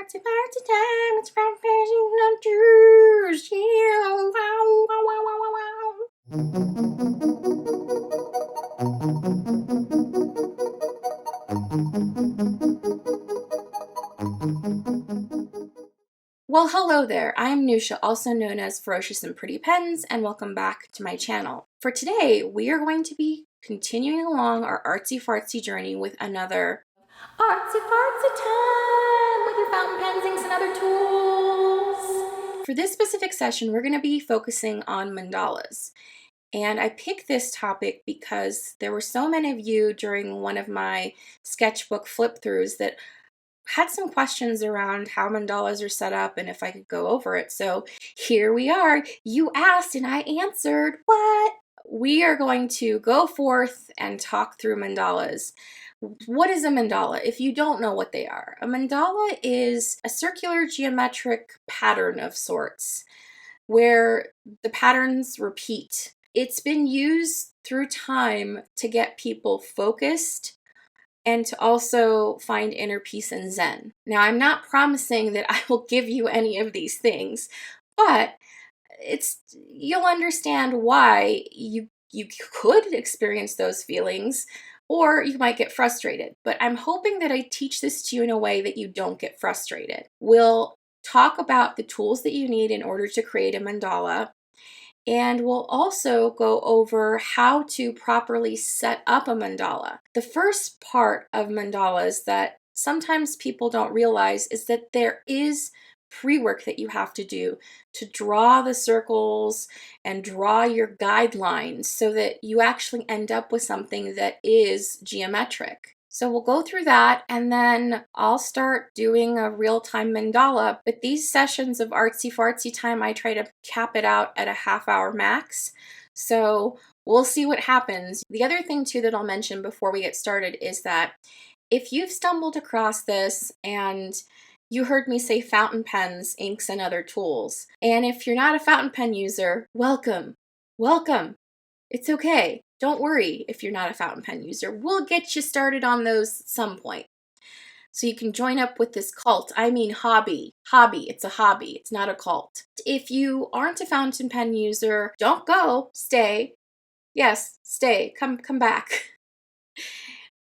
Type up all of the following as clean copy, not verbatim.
Fartsy time, it's fashion numbers, yeah, wow, wow, wow, wow, wow. Well, hello there. I'm Nusha, also known as Ferocious and Pretty Pens, and welcome back to my channel. For today, we are going to be continuing along our artsy fartsy journey with another Artsy Fartsy time with your fountain pens, inks, and other tools. For this specific session, we're going to be focusing on mandalas. And I picked this topic because there were so many of you during one of my sketchbook flip-throughs that had some questions around how mandalas are set up and if I could go over it. So here we are. You asked and I answered. What? We are going to go forth and talk through mandalas. What is a mandala? If you don't know what they are, a mandala is a circular geometric pattern of sorts where the patterns repeat. It's been used through time to get people focused and to also find inner peace and zen. Now, I'm not promising that I will give you any of these things, but you'll understand why you could experience those feelings, or you might get frustrated. But I'm hoping that I teach this to you in a way that you don't get frustrated. We'll talk about the tools that you need in order to create a mandala, and we'll also go over how to properly set up a mandala. The first part of mandalas that sometimes people don't realize is that there is pre-work that you have to do to draw the circles and draw your guidelines so that you actually end up with something that is geometric. So we'll go through that, and then I'll start doing a real-time mandala. But these sessions of artsy fartsy time, I try to cap it out at a half-hour max. So we'll see what happens. The other thing too that I'll mention before we get started is that if you've stumbled across this and you heard me say fountain pens, inks, and other tools, and if you're not a fountain pen user, welcome, welcome. It's okay. Don't worry if you're not a fountain pen user. We'll get you started on those at some point. So you can join up with this cult. I mean hobby. Hobby. It's a hobby. It's not a cult. If you aren't a fountain pen user, don't go. Stay. Yes, stay. Come back.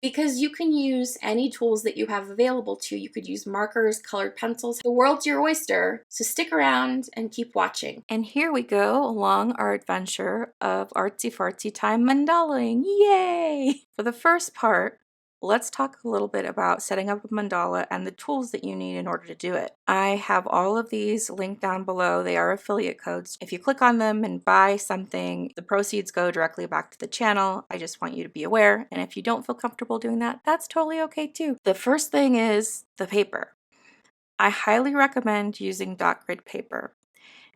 Because you can use any tools that you have available to you. You could use markers, colored pencils. The world's your oyster, so stick around and keep watching. And here we go along our adventure of artsy fartsy time mandalaing. Yay! For the first part, let's talk a little bit about setting up a mandala and the tools that you need in order to do it. I have all of these linked down below. They are affiliate codes. If you click on them and buy something, the proceeds go directly back to the channel. I just want you to be aware. And if you don't feel comfortable doing that, that's totally okay too. The first thing is the paper. I highly recommend using dot grid paper.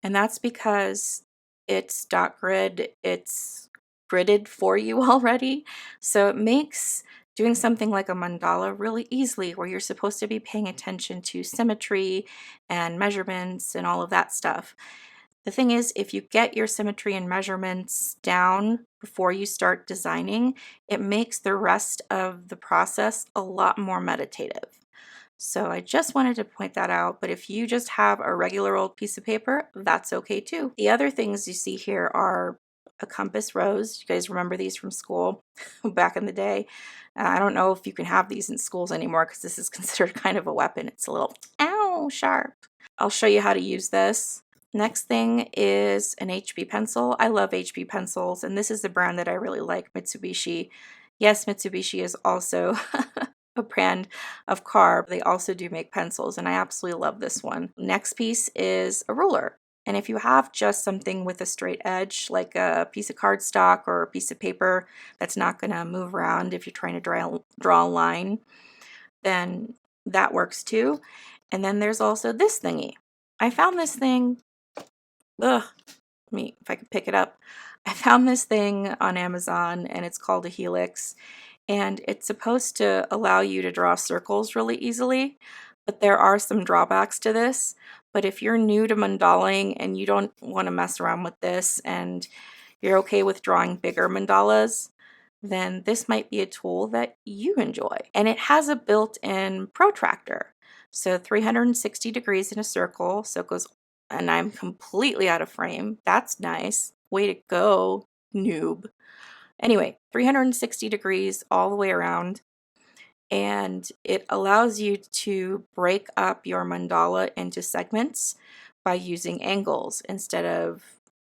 And that's because it's dot grid, it's gridded for you already. So it makes doing something like a mandala really easily, where you're supposed to be paying attention to symmetry and measurements and all of that stuff. The thing is, if you get your symmetry and measurements down before you start designing, it makes the rest of the process a lot more meditative. So I just wanted to point that out, but if you just have a regular old piece of paper, that's okay too. The other things you see here are a compass rose. You guys remember these from school back in the day? I don't know if you can have these in schools anymore because this is considered kind of a weapon. It's a little, ow, sharp. I'll show you how to use this. Next thing is an HB pencil. I love HB pencils, and this is the brand that I really like, Mitsubishi. Yes, Mitsubishi is also a brand of car. They also do make pencils, and I absolutely love this one. Next piece is a ruler. And if you have just something with a straight edge, like a piece of cardstock or a piece of paper that's not going to move around if you're trying to draw a line, then that works too. And then there's also this thingy. I found this thing, if I could pick it up. I found this thing on Amazon, and it's called a Helix. And it's supposed to allow you to draw circles really easily, but there are some drawbacks to this. But if you're new to mandalaing and you don't want to mess around with this and you're okay with drawing bigger mandalas, then this might be a tool that you enjoy. And it has a built-in protractor. So 360 degrees in a circle, so it goes, and I'm completely out of frame. That's nice. Way to go, noob. Anyway, 360 degrees all the way around, and it allows you to break up your mandala into segments by using angles instead of,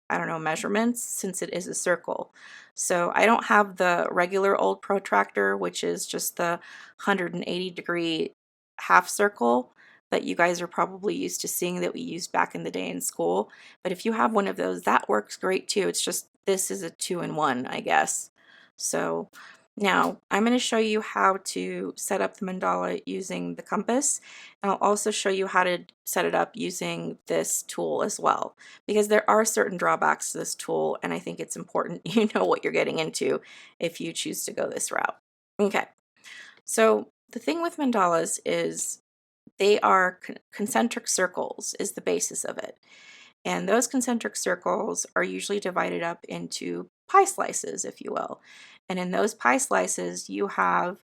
I don't know, measurements, since it is a circle. So I don't have the regular old protractor, which is just the 180-degree half circle that you guys are probably used to seeing that we used back in the day in school. But if you have one of those, that works great too. It's just this is a 2-in-1, I guess. So now I'm going to show you how to set up the mandala using the compass, and I'll also show you how to set it up using this tool as well, because there are certain drawbacks to this tool, and I think it's important you know what you're getting into if you choose to go this route. Okay, so the thing with mandalas is they are concentric circles is the basis of it. And those concentric circles are usually divided up into pie slices, if you will. And in those pie slices, you have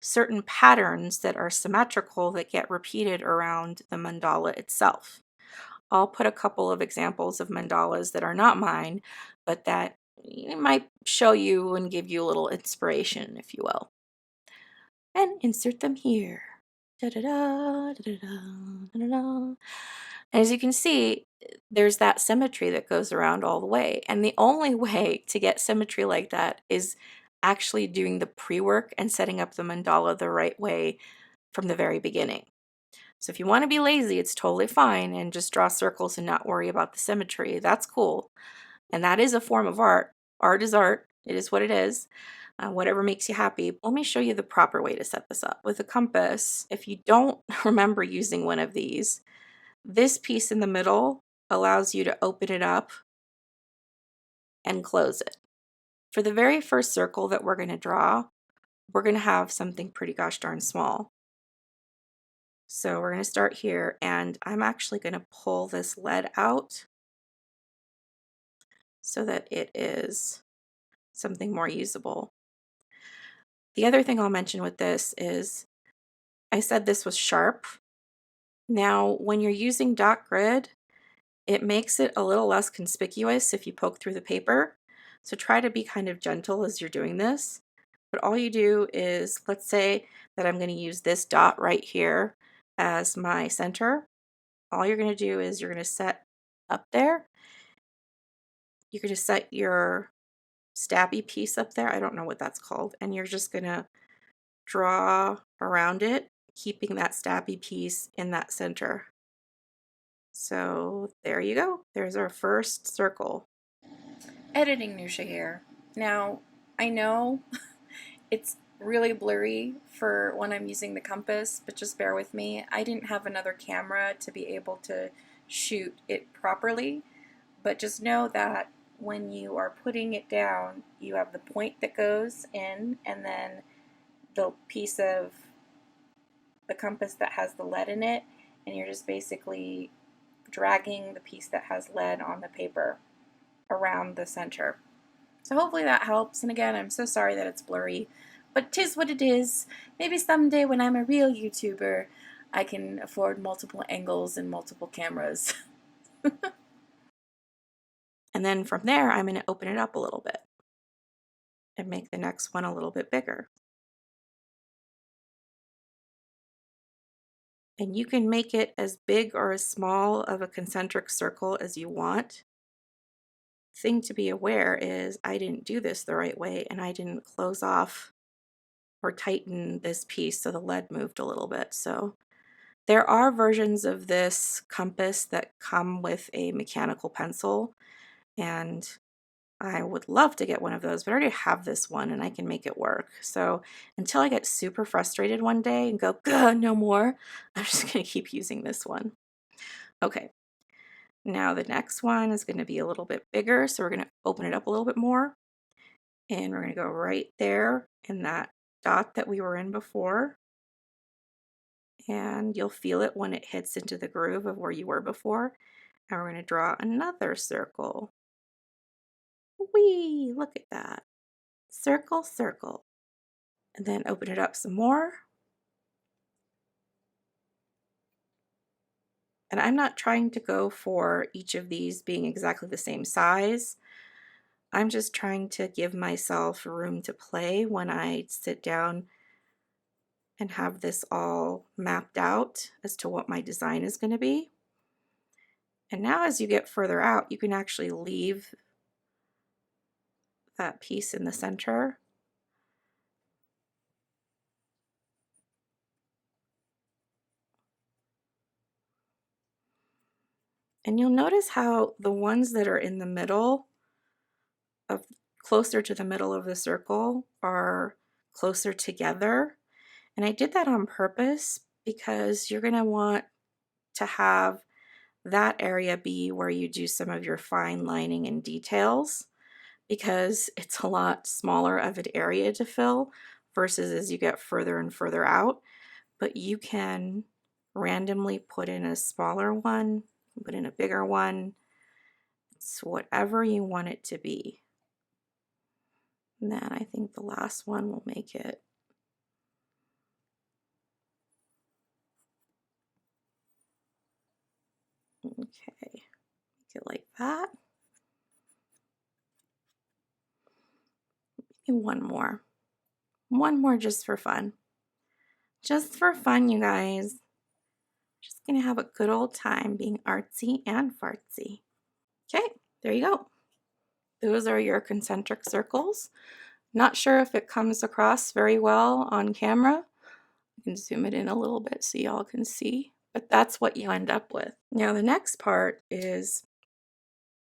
certain patterns that are symmetrical that get repeated around the mandala itself. I'll put a couple of examples of mandalas that are not mine, but that might show you and give you a little inspiration, if you will. And insert them here. Da -da -da, da -da -da, da -da -da. And as you can see, there's that symmetry that goes around all the way. And the only way to get symmetry like that is actually doing the pre-work and setting up the mandala the right way from the very beginning. So if you want to be lazy, it's totally fine and just draw circles and not worry about the symmetry. That's cool. And that is a form of art. Art is art. It is what it is. Whatever makes you happy. Let me show you the proper way to set this up. With a compass, if you don't remember using one of these, this piece in the middle allows you to open it up and close it. For the very first circle that we're going to draw, we're going to have something pretty gosh darn small. So we're going to start here, and I'm actually going to pull this lead out so that it is something more usable. The other thing I'll mention with this is I said this was sharp. Now, when you're using dot grid, it makes it a little less conspicuous if you poke through the paper. So try to be kind of gentle as you're doing this. But all you do is, let's say that I'm going to use this dot right here as my center. All you're going to do is you're going to set up there. You're going to set your stabby piece up there. I don't know what that's called. And you're just going to draw around it, keeping that stabby piece in that center. So there you go. There's our first circle. Editing Nusha here. Now, I know it's really blurry for when I'm using the compass, but just bear with me. I didn't have another camera to be able to shoot it properly, but just know that when you are putting it down, you have the point that goes in, and then the piece of the compass that has the lead in it, and you're just basically dragging the piece that has lead on the paper around the center. So hopefully that helps, and again, I'm so sorry that it's blurry, but 'tis what it is. Maybe someday when I'm a real YouTuber, I can afford multiple angles and multiple cameras. And then from there, I'm going to open it up a little bit and make the next one a little bit bigger. And you can make it as big or as small of a concentric circle as you want. Thing to be aware is I didn't do this the right way, and I didn't close off or tighten this piece, so the lead moved a little bit. So there are versions of this compass that come with a mechanical pencil, and I would love to get one of those, but I already have this one and I can make it work. So until I get super frustrated one day and go, no more, I'm just going to keep using this one. Okay, now the next one is going to be a little bit bigger, so we're going to open it up a little bit more, and we're going to go right there in that dot that we were in before, and you'll feel it when it hits into the groove of where you were before. And we're going to draw another circle. Whee! Look at that. Circle, circle. And then open it up some more. And I'm not trying to go for each of these being exactly the same size. I'm just trying to give myself room to play when I sit down and have this all mapped out as to what my design is going to be. And now as you get further out, you can actually leave that piece in the center. And you'll notice how the ones that are in the middle of closer to the middle of the circle are closer together. And I did that on purpose because you're going to want to have that area be where you do some of your fine lining and details, because it's a lot smaller of an area to fill versus as you get further and further out. But you can randomly put in a smaller one, put in a bigger one. It's whatever you want it to be. And then I think the last one will make it. Okay, make it like that. And one more. One more just for fun. Just for fun, you guys. Just gonna have a good old time being artsy and fartsy. Okay, there you go. Those are your concentric circles. Not sure if it comes across very well on camera. I can zoom it in a little bit so y'all can see, but that's what you end up with. Now the next part is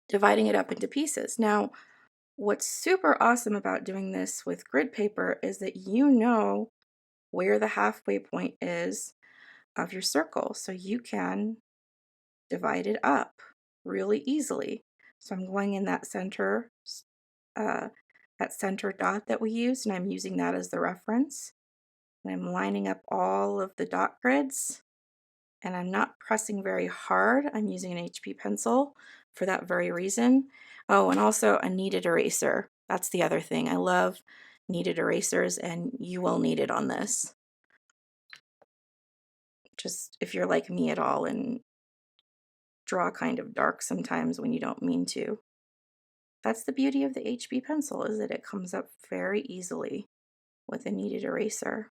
dividing it up into pieces. Now, what's super awesome about doing this with grid paper is that you know where the halfway point is of your circle, so you can divide it up really easily. So I'm going in that center dot that we used, and I'm using that as the reference. And I'm lining up all of the dot grids, and I'm not pressing very hard. I'm using an HP pencil for that very reason. Oh, and also a kneaded eraser. That's the other thing. I love kneaded erasers, and you will need it on this. Just if you're like me at all and draw kind of dark sometimes when you don't mean to. That's the beauty of the HB pencil, is that it comes up very easily with a kneaded eraser.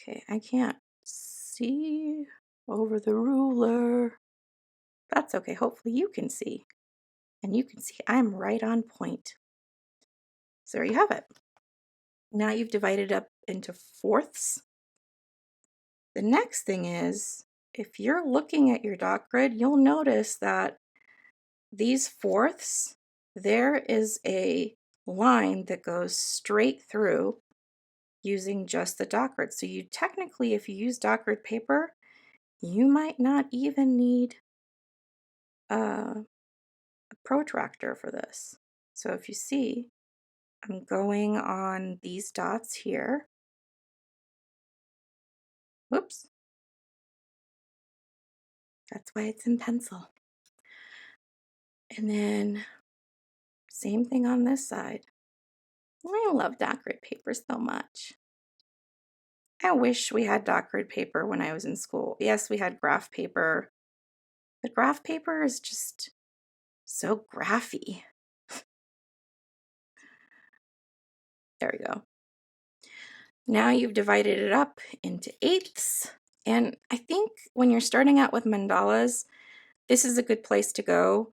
Okay, I can't see over the ruler. That's okay, hopefully you can see. And you can see I'm right on point. So there you have it. Now you've divided up into fourths. The next thing is, if you're looking at your dot grid, you'll notice that these fourths, there is a line that goes straight through using just the dot grid. So you technically, if you use dot grid paper, you might not even need a protractor for this. So if you see, I'm going on these dots here. Whoops. That's why it's in pencil. And then same thing on this side. I love dot grid paper so much. I wish we had dot grid paper when I was in school. Yes, we had graph paper, but graph paper is just so graphy. There we go. Now you've divided it up into eighths. And I think when you're starting out with mandalas, this is a good place to go,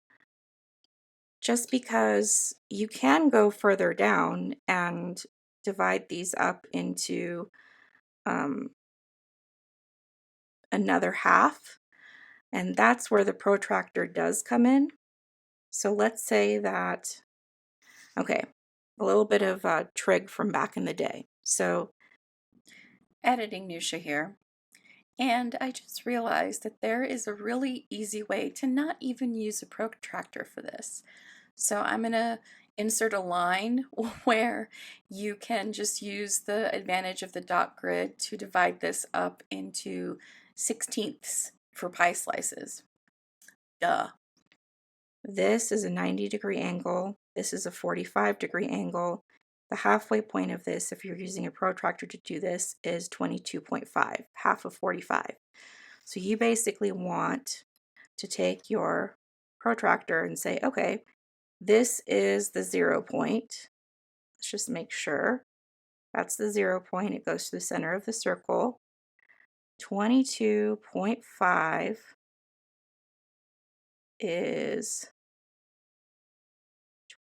just because you can go further down and divide these up into another half. And that's where the protractor does come in. So let's say that, okay, a little bit of a trig from back in the day. So editing Nusha here. And I just realized that there is a really easy way to not even use a protractor for this. So I'm going to insert a line where you can just use the advantage of the dot grid to divide this up into 16ths for pie slices. Duh. This is a 90-degree angle. This is a 45-degree angle. The halfway point of this, if you're using a protractor to do this, is 22.5, half of 45. So you basically want to take your protractor and say, okay, this is the 0 point. Let's just make sure. That's the 0 point. It goes to the center of the circle. 22.5 is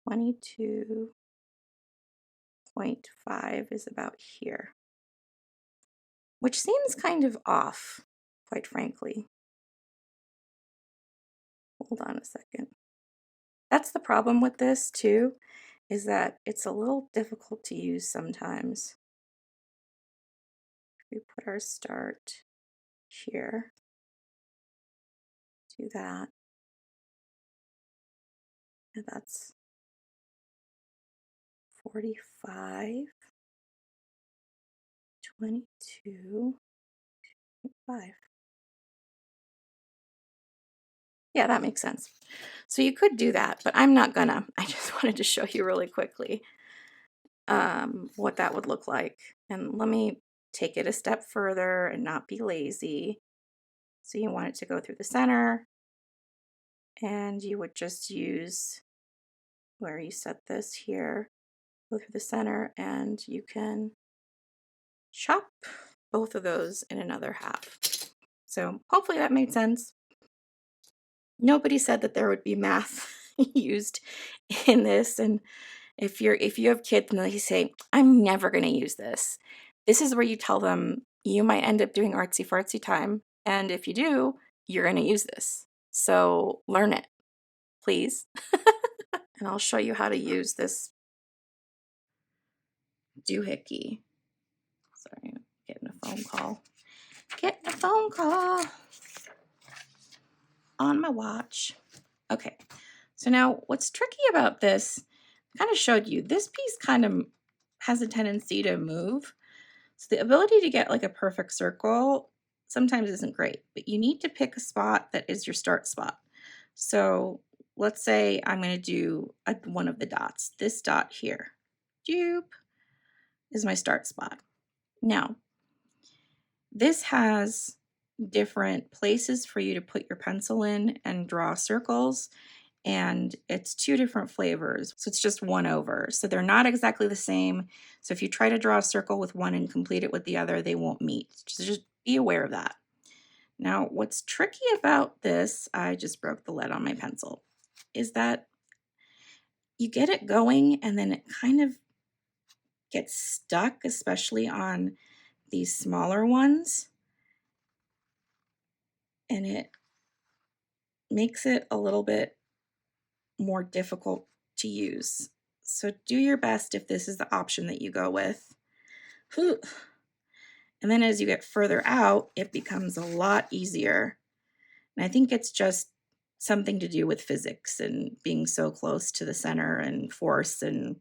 22.5 is about here, which seems kind of off, quite frankly. Hold on a second. That's the problem with this too, is that it's a little difficult to use sometimes. We put our start here, do that, and that's 45, 22.5. Yeah, that makes sense. So you could do that, but I'm not gonna. I just wanted to show you really quickly what that would look like. And let me take it a step further and not be lazy. So you want it to go through the center, and you would just use where you set this here, go through the center, and you can chop both of those in another half. So hopefully that made sense. Nobody said that there would be math used in this, and if you have kids and they say, I'm never going to use this, this is where you tell them you might end up doing artsy fartsy time, and if you do, you're going to use this. So learn it, please. And I'll show you how to use this doohickey. Sorry, I'm getting a phone call. Getting a phone call on my watch. Okay, so now what's tricky about this, I kind of showed you, this piece kind of has a tendency to move. So the ability to get like a perfect circle sometimes isn't great, but you need to pick a spot that is your start spot. So let's say I'm going to do one of the dots. This dot here, doop, is my start spot. Now, this has different places for you to put your pencil in and draw circles, and it's 2 different flavors. So it's just 1 over. So they're not exactly the same. So if you try to draw a circle with one and complete it with the other, they won't meet. Just be aware of that. Now, what's tricky about this, I just broke the lead on my pencil, is that you get it going and then it kind of gets stuck, especially on these smaller ones. And it makes it a little bit more difficult to use. So do your best if this is the option that you go with. And then as you get further out, it becomes a lot easier. And I think it's just something to do with physics and being so close to the center and force and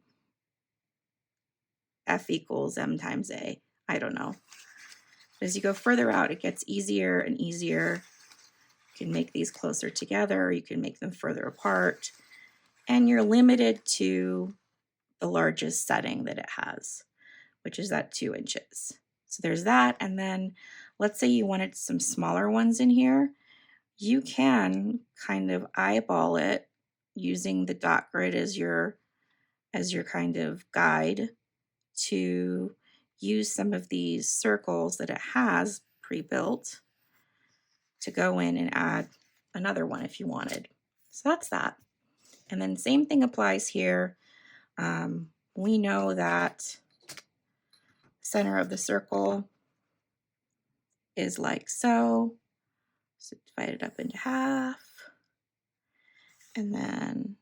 F equals M times A. I don't know. But as you go further out, it gets easier and easier. You can make these closer together. You can make them further apart. And you're limited to the largest setting that it has, which is at 2 inches. So there's that. And then let's say you wanted some smaller ones in here. You can kind of eyeball it using the dot grid as your kind of guide to use some of these circles that it has pre-built to go in and add another one if you wanted. So that's that. And then same thing applies here. We know that center of the circle is like so. So divide it up into half. And then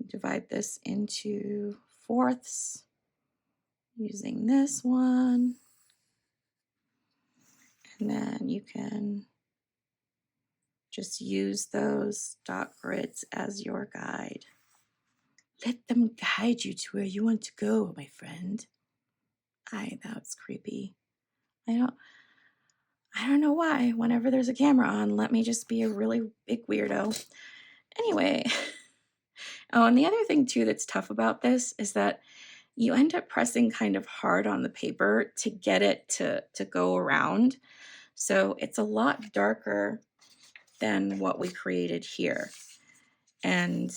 divide this into fourths using this one. And then you can just use those dot grids as your guide. Let them guide you to where you want to go, my friend. That's creepy. I don't know why. Whenever there's a camera on, let me just be a really big weirdo. Anyway. Oh, and the other thing too that's tough about this is that you end up pressing kind of hard on the paper to get it to go around. So it's a lot darker than what we created here. And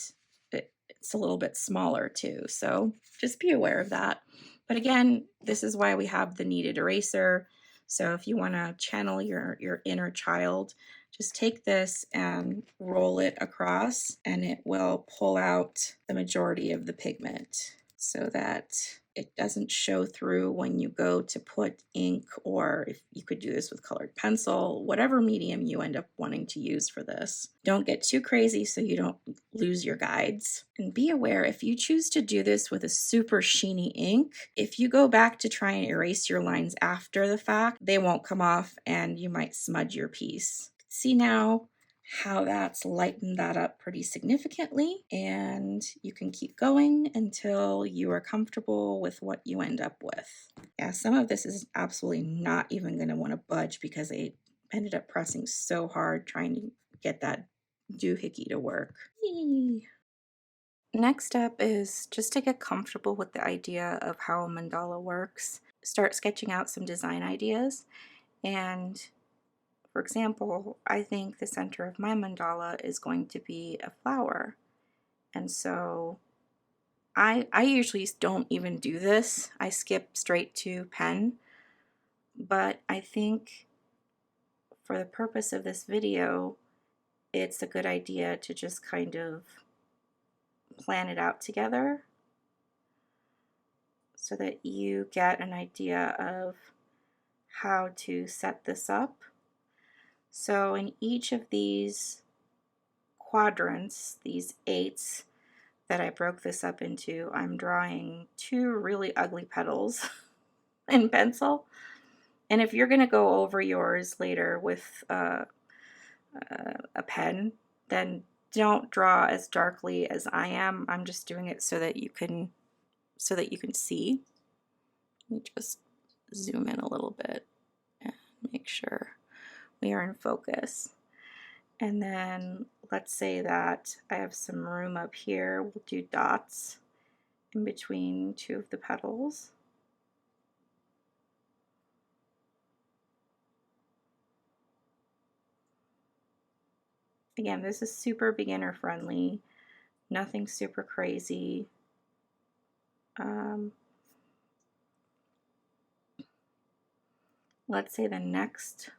it's a little bit smaller too. So just be aware of that. But again, this is why we have the kneaded eraser. So if you want to channel your inner child, just take this and roll it across and it will pull out the majority of the pigment so that it doesn't show through when you go to put ink, or if you could do this with colored pencil, whatever medium you end up wanting to use for this. Don't get too crazy so you don't lose your guides. And be aware, if you choose to do this with a super sheeny ink, if you go back to try and erase your lines after the fact, they won't come off and you might smudge your piece. See now how that's lightened that up pretty significantly, and you can keep going until you are comfortable with what you end up with. Yeah, some of this is absolutely not even going to want to budge because I ended up pressing so hard trying to get that doohickey to work. Yee. Next up is just to get comfortable with the idea of how a mandala works. Start sketching out some design ideas. And for example, I think the center of my mandala is going to be a flower. And so I usually don't even do this. I skip straight to pen. But I think for the purpose of this video, it's a good idea to just kind of plan it out together so that you get an idea of how to set this up. So in each of these quadrants, these 8s that I broke this up into, I'm drawing 2 really ugly petals in pencil. And if you're going to go over yours later with a pen, then don't draw as darkly as I am. I'm just doing it so that you can see. Let me just zoom in a little bit and make sure we are in focus. And then let's say that I have some room up here. We'll do dots in between 2 of the petals. Again, this is super beginner friendly, nothing super crazy. Let's say the next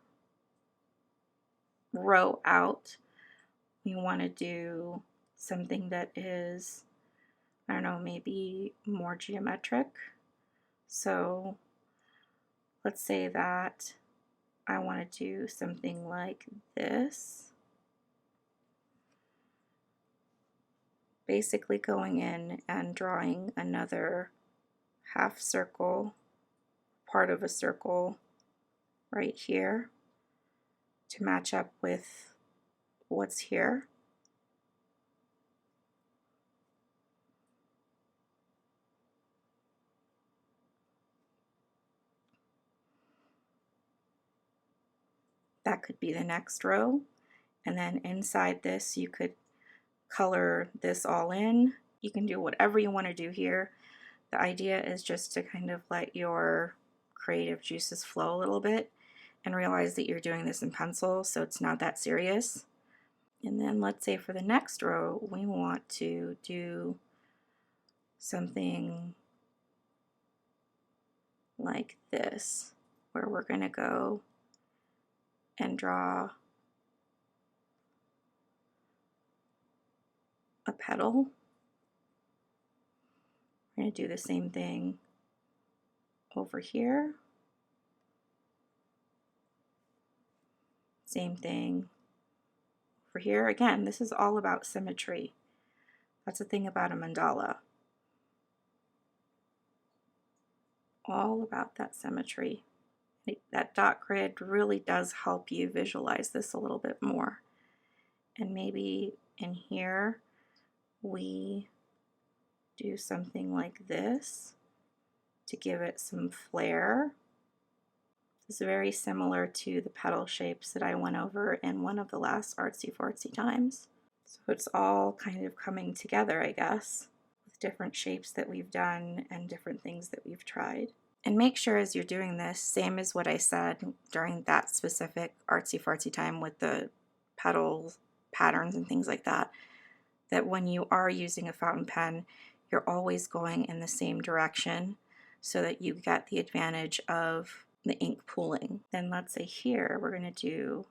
row out, we want to do something that is, I don't know, maybe more geometric. So let's say that I want to do something like this. Basically going in and drawing another half circle, part of a circle right here to match up with what's here. That could be the next row. And then inside this, you could color this all in. You can do whatever you want to do here. The idea is just to kind of let your creative juices flow a little bit and realize that you're doing this in pencil, so it's not that serious. And then let's say for the next row, we want to do something like this, where we're going to go and draw a petal. We're going to do the same thing over here. Same thing over here. Again, this is all about symmetry. That's the thing about a mandala. All about that symmetry. That dot grid really does help you visualize this a little bit more. And maybe in here we do something like this to give it some flair. It's very similar to the petal shapes that I went over in one of the last Artsy Fartsy times. So it's all kind of coming together, I guess, with different shapes that we've done and different things that we've tried. And make sure as you're doing this, same as what I said during that specific artsy fartsy time with the petal patterns and things like that, that when you are using a fountain pen, you're always going in the same direction so that you get the advantage of the ink pooling. Then let's say here, we're going to do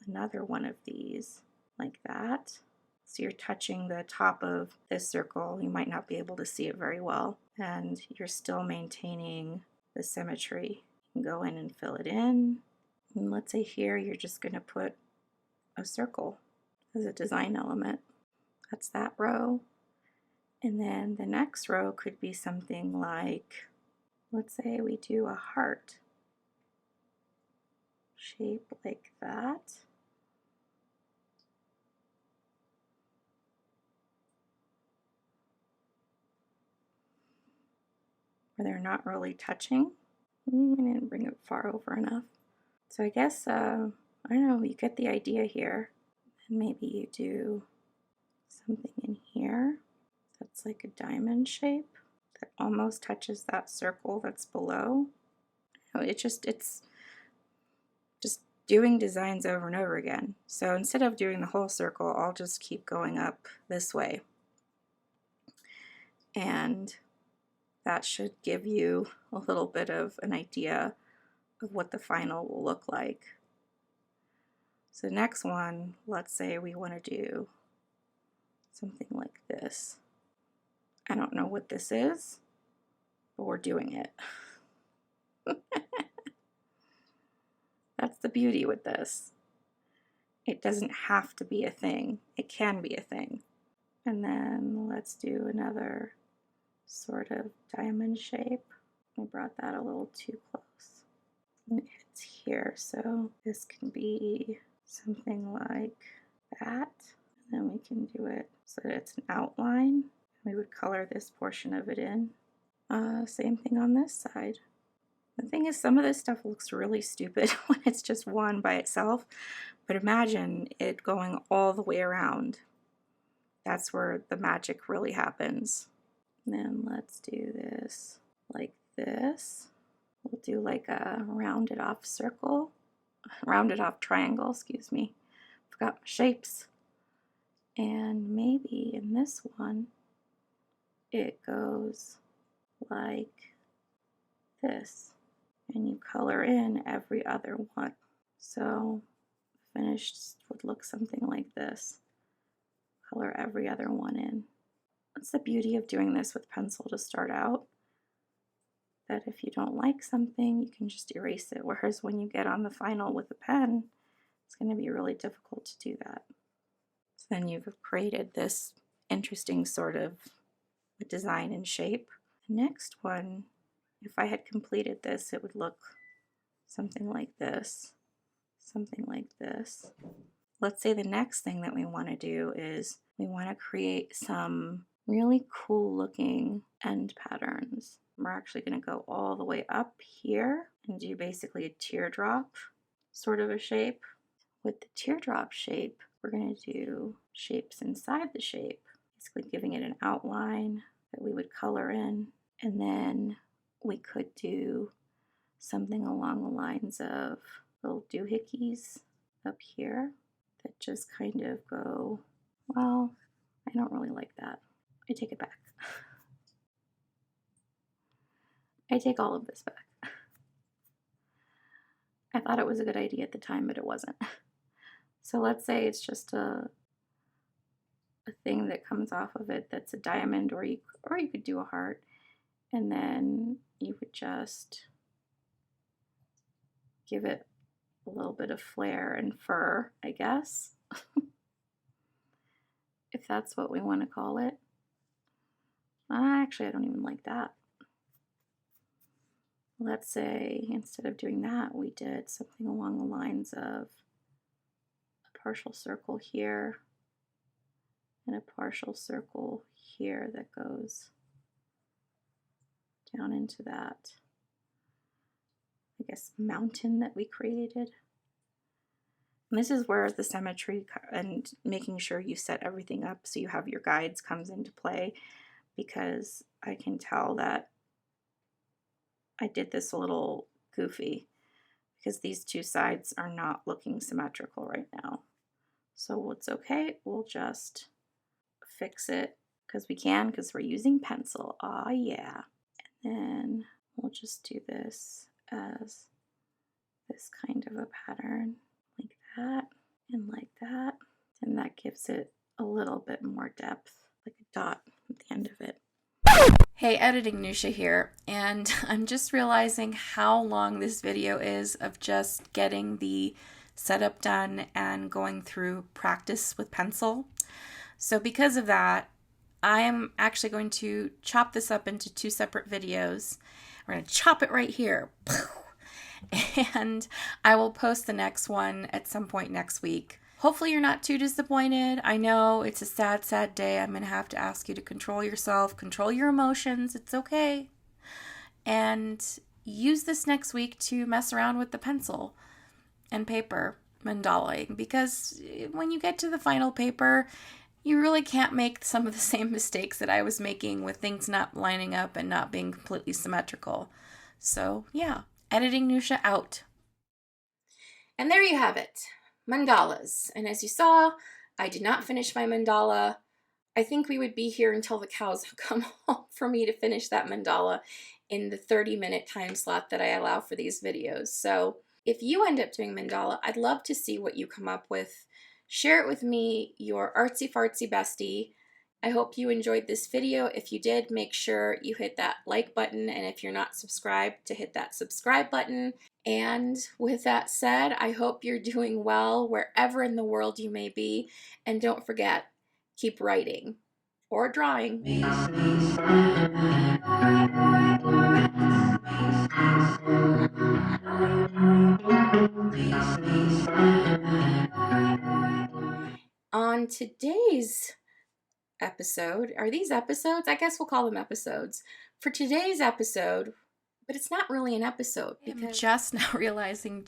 another one of these like that. So you're touching the top of this circle. You might not be able to see it very well, and you're still maintaining the symmetry. You can go in and fill it in. And let's say here you're just going to put a circle as a design element. That's that row. And then the next row could be something like, let's say we do a heart shape like that. Where they're not really touching. I didn't bring it far over enough. So I guess, I don't know, you get the idea here. And maybe you do something in here that's like a diamond shape that almost touches that circle that's below. It's just doing designs over and over again. So instead of doing the whole circle, I'll just keep going up this way. And that should give you a little bit of an idea of what the final will look like. So next one, let's say we want to do something like this. I don't know what this is, but we're doing it. That's the beauty with this. It doesn't have to be a thing. It can be a thing. And then let's do another sort of diamond shape. I brought that a little too close. And it's here, so this can be something like that. And then we can do it so that it's an outline. We would color this portion of it in. Same thing on this side. The thing is, some of this stuff looks really stupid when it's just one by itself, but imagine it going all the way around. That's where the magic really happens. And then let's do this like this. We'll do like a rounded off circle, rounded off triangle, excuse me. Forgot my shapes. And maybe in this one, it goes like this. And you color in every other one. So finished would look something like this. Color every other one in. That's the beauty of doing this with pencil to start out. That if you don't like something, you can just erase it. Whereas when you get on the final with a pen, it's going to be really difficult to do that. So then you've created this interesting sort of design and shape. The next one, if I had completed this, it would look something like this, something like this. Let's say the next thing that we want to do is we want to create some really cool looking end patterns. We're actually going to go all the way up here and do basically a teardrop sort of a shape. With the teardrop shape, we're going to do shapes inside the shape, basically giving it an outline that we would color in, and then we could do something along the lines of little doohickeys up here that just kind of go, well, I don't really like that. I take it back. I take all of this back. I thought it was a good idea at the time, but it wasn't. So let's say it's just a thing that comes off of it that's a diamond, or you could do a heart, and then you would just give it a little bit of flair and fur, I guess, if that's what we want to call it. Actually, I don't even like that. Let's say instead of doing that, we did something along the lines of a partial circle here and a partial circle here that goes down into that, I guess, mountain that we created. And this is where the symmetry and making sure you set everything up so you have your guides comes into play, because I can tell that I did this a little goofy because these two sides are not looking symmetrical right now. So it's okay, we'll just fix it because we can, because we're using pencil. Ah, yeah. And then we'll just do this as this kind of a pattern, like that and like that. And that gives it a little bit more depth, like a dot at the end of it. Hey, Editing Nusha here, and I'm just realizing how long this video is of just getting the setup done and going through practice with pencil. So because of that, I am actually going to chop this up into 2 separate videos. We're going to chop it right here. And I will post the next one at some point next week. Hopefully you're not too disappointed. I know it's a sad, sad day. I'm going to have to ask you to control yourself, control your emotions. It's okay. And use this next week to mess around with the pencil and paper mandalaing, because when you get to the final paper, you really can't make some of the same mistakes that I was making with things not lining up and not being completely symmetrical. So yeah, Editing Nusha out. And there you have it. Mandalas. And as you saw, I did not finish my mandala. I think we would be here until the cows come home for me to finish that mandala in the 30-minute time slot that I allow for these videos. So if you end up doing mandala, I'd love to see what you come up with. Share it with me, your artsy fartsy bestie. I hope you enjoyed this video. If you did, make sure you hit that like button, and if you're not subscribed, to hit that subscribe button. And with that said, I hope you're doing well wherever in the world you may be, and don't forget, keep writing or drawing. On today's episode, are these episodes? I guess we'll call them episodes. For today's episode, but it's not really an episode, because I'm just now realizing